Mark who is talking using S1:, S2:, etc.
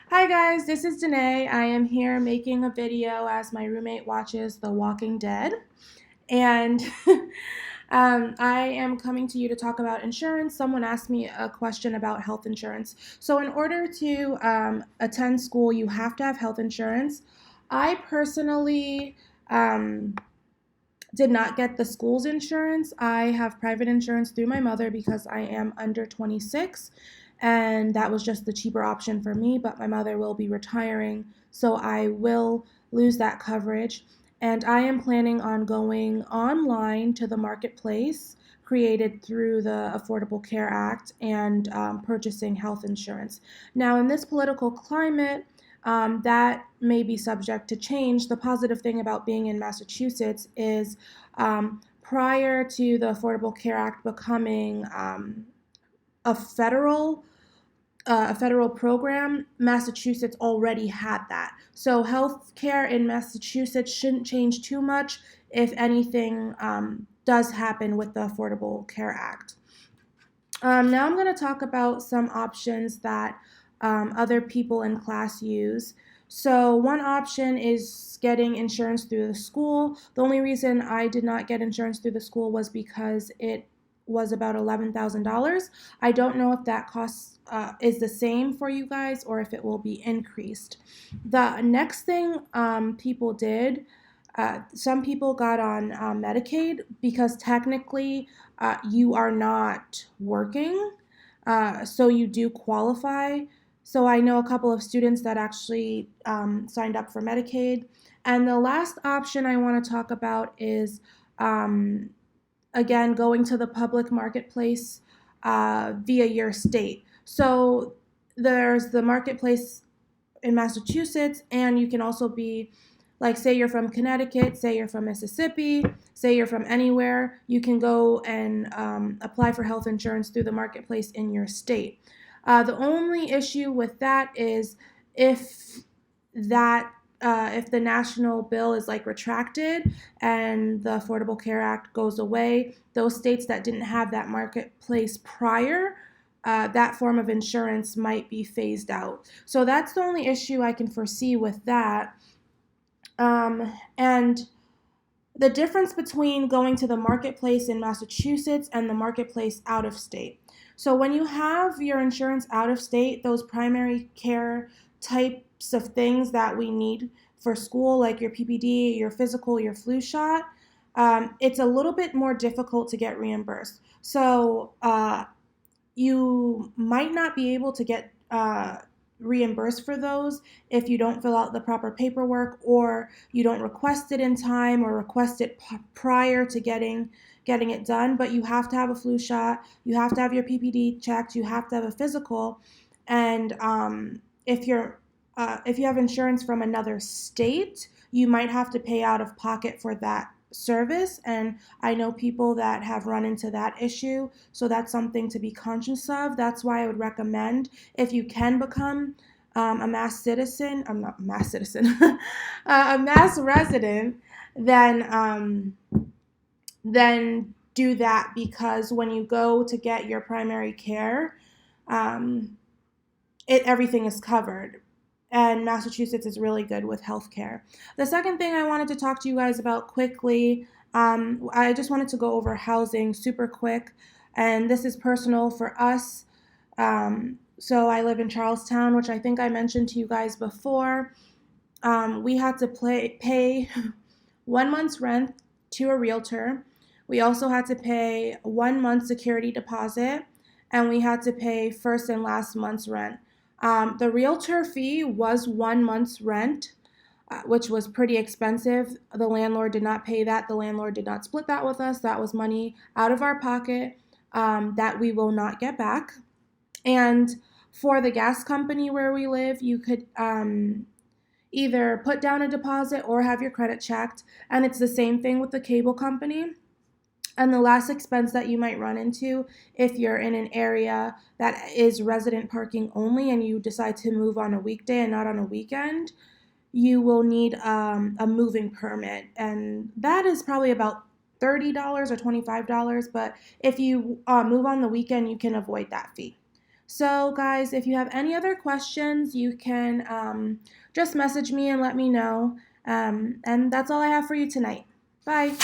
S1: Hi guys, this is Danae. I am here making a video as my roommate watches The Walking Dead. And I am coming to you to talk about insurance. Someone asked me a question about health insurance. So, in order to attend school, you have to have health insurance. I personally did not get the school's insurance. I have private insurance through my mother because I am under 26, and that was just the cheaper option for me. But my mother will be retiring, so I will lose that coverage. And I am planning on going online to the marketplace created through the Affordable Care Act and purchasing health insurance. Now, in this political climate, that may be subject to change. The positive thing about being in Massachusetts is prior to the Affordable Care Act becoming a federal a federal program, Massachusetts already had that. So healthcare in Massachusetts shouldn't change too much if anything does happen with the Affordable Care Act. Now I'm going to talk about some options that other people in class use. So, one option is getting insurance through the school. The only reason I did not get insurance through the school was because it was about $11,000. I don't know if that cost is the same for you guys or if it will be increased. The next thing people did, some people got on Medicaid because technically you are not working, so you do qualify. So I know a couple of students that actually signed up for Medicaid. And the last option I want to talk about is, again, going to the public marketplace via your state. So there's the marketplace in Massachusetts, and you can also be like, say you're from Connecticut, say you're from Mississippi, say you're from anywhere, you can go and apply for health insurance through the marketplace in your state. The only issue with that is if that if the national bill is like retracted and the Affordable Care Act goes away, those states that didn't have that marketplace prior, that form of insurance might be phased out. So that's the only issue I can foresee with that. And the difference between going to the marketplace in Massachusetts and the marketplace out of state. So when you have your insurance out of state, those primary care types of things that we need for school, like your PPD, your physical, your flu shot, it's a little bit more difficult to get reimbursed. So you might not be able to get reimbursed for those if you don't fill out the proper paperwork or you don't request it in time or request it prior to getting it done. But you have to have a flu shot, you have to have your PPD checked, you have to have a physical, and if you have insurance from another state, you might have to pay out of pocket for that service. And I know people that have run into that issue. So that's something to be conscious of. That's why I would recommend, if you can become a mass citizen, I'm not a mass citizen, a mass resident, then do that, because when you go to get your primary care, um, everything is covered. And Massachusetts is really good with healthcare. The second thing I wanted to talk to you guys about quickly, I just wanted to go over housing super quick. And this is personal for us. So I live in Charlestown, which I think I mentioned to you guys before. We had to pay 1 month's rent to a realtor. We also had to pay 1 month security deposit, and we had to pay first and last month's rent. The realtor fee was 1 month's rent, which was pretty expensive. The landlord did not pay that. The landlord did not split that with us. That was money out of our pocket that we will not get back. And for the gas company where we live, you could either put down a deposit or have your credit checked. And it's the same thing with the cable company. And the last expense that you might run into if you're in an area that is resident parking only and you decide to move on a weekday and not on a weekend, you will need a moving permit. And that is probably about $30 or $25. But if you move on the weekend, you can avoid that fee. So, guys, if you have any other questions, you can just message me and let me know. And that's all I have for you tonight. Bye.